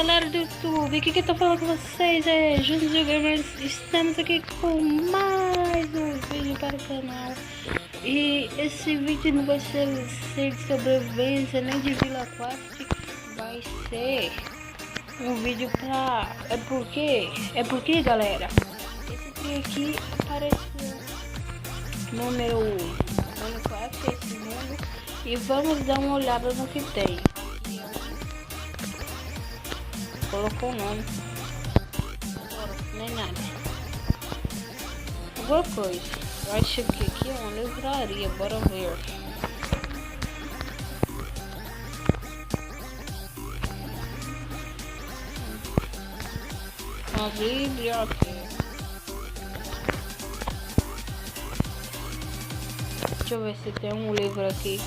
galera do YouTube, aqui que eu tô falando com vocês é Júnior Gamers. Estamos aqui com mais um vídeo para o canal. E esse vídeo não vai ser de sobrevivência nem de Vila Aquática, vai ser um vídeo pra... É porque galera, esse trem aqui apareceu no meu Minecraft, esse mundo, e vamos dar uma olhada no que tem. Colocou o nome, nem nada, alguma coisa. Eu acho que aqui é uma livraria, bora ver. Uma biblioteca. Deixa eu ver se tem um livro aqui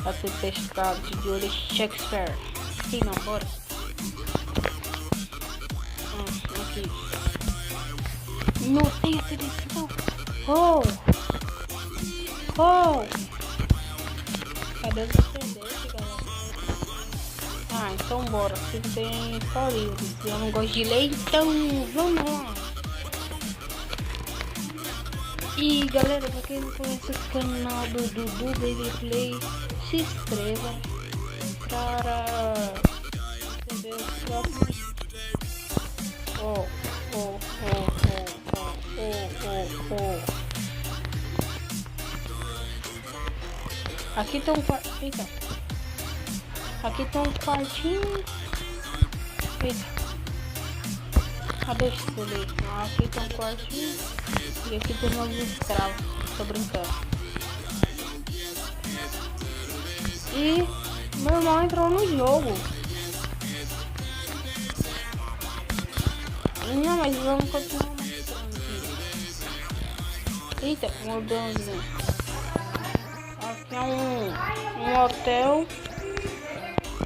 a ser pescado de William Shakespeare. Sim, não, bora. Aqui. Não tem essa edição. Oh! Cadê os descendentes, galera? Ah, então bora. Se tem só livros. Eu não gosto de ler, então vamos lá. E galera, pra quem não conhece o canal do Dudu Baby Play, se inscreva para receber os próximos. Aqui tem um quarto. Eita. Aqui tem um quartinho. Eita. Cadê esse ali? Aqui tem um quartinho. E aqui tem novos escravos. Tô brincando. E meu irmão entrou no jogo. Não, mas vamos continuar mostrando aqui. Eita, mudando. Aqui é um hotel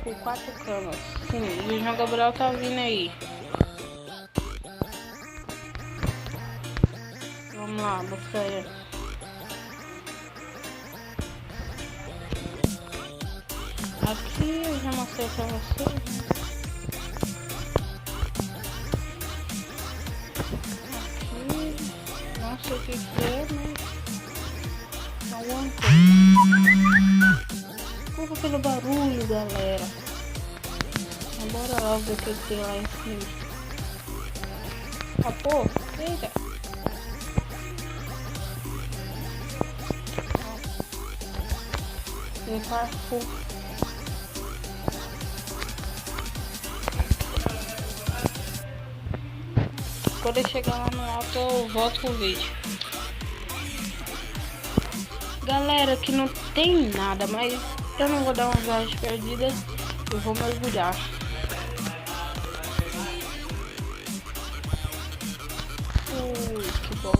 com 4 camas. Sim, e o João Gabriel tá vindo aí. Vamos lá, buscar ele. Aqui eu já mostrei pra vocês, né? Não sei o que é, mas alguma coisa. Desculpa pelo barulho, galera. Bora lá ver o que tem lá em cima. Ah, pô, eita. Tem parkour. Quando eu chegar lá no alto, eu volto pro vídeo. Galera, aqui não tem nada, mas eu não vou dar uma viagem perdida. Eu vou mergulhar. Que bom.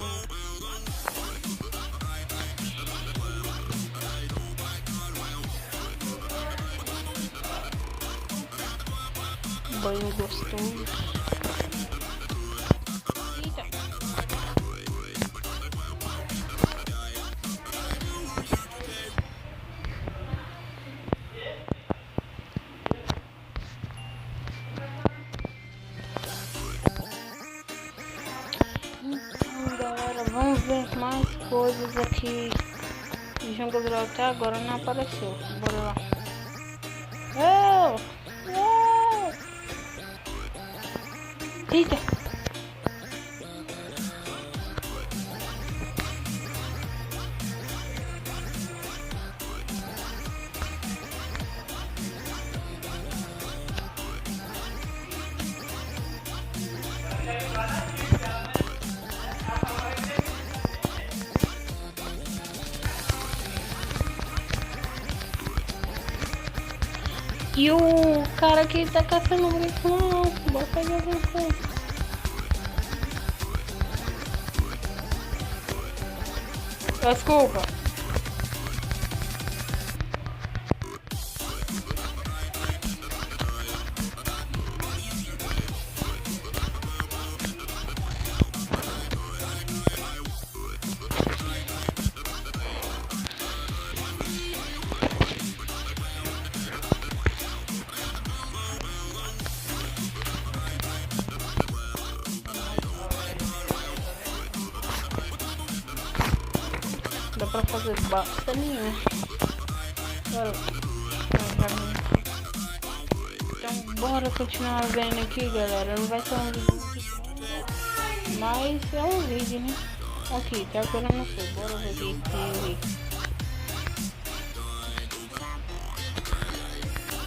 Banho gostoso. Vamos ver mais coisas aqui. O João Gabriel até agora não apareceu. Bora lá. Eita! E o cara que tá caçando o brinco, não, bora fazer a brinco. Desculpa. pra fazer bosta nenhuma. Bora. Então bora continuar vendo aqui, galera. Não vai ser um vídeo, mas é um vídeo, né? Aqui, tá agora não sei. Bora ver aqui.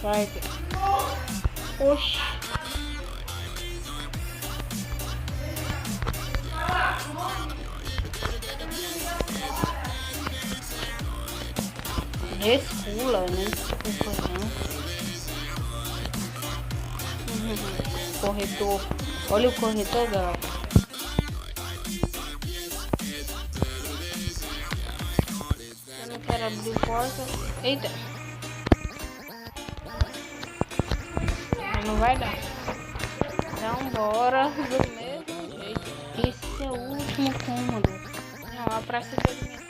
Vai. Oxi. Descula, né? Desculpa, não. Corretor. Olha o corretor, galera. Eu não quero abrir porta. Eita. Não vai dar. Então bora do mesmo jeito. Esse é o último cômodo. Não, a praça de alimentação.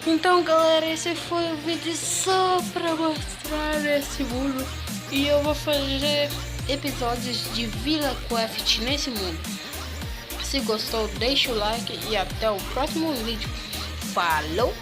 Então galera, esse foi o vídeo só pra mostrar esse mundo. E eu vou fazer episódios de Villa Craft nesse mundo. Se gostou, deixa o like e até o próximo vídeo. Falou!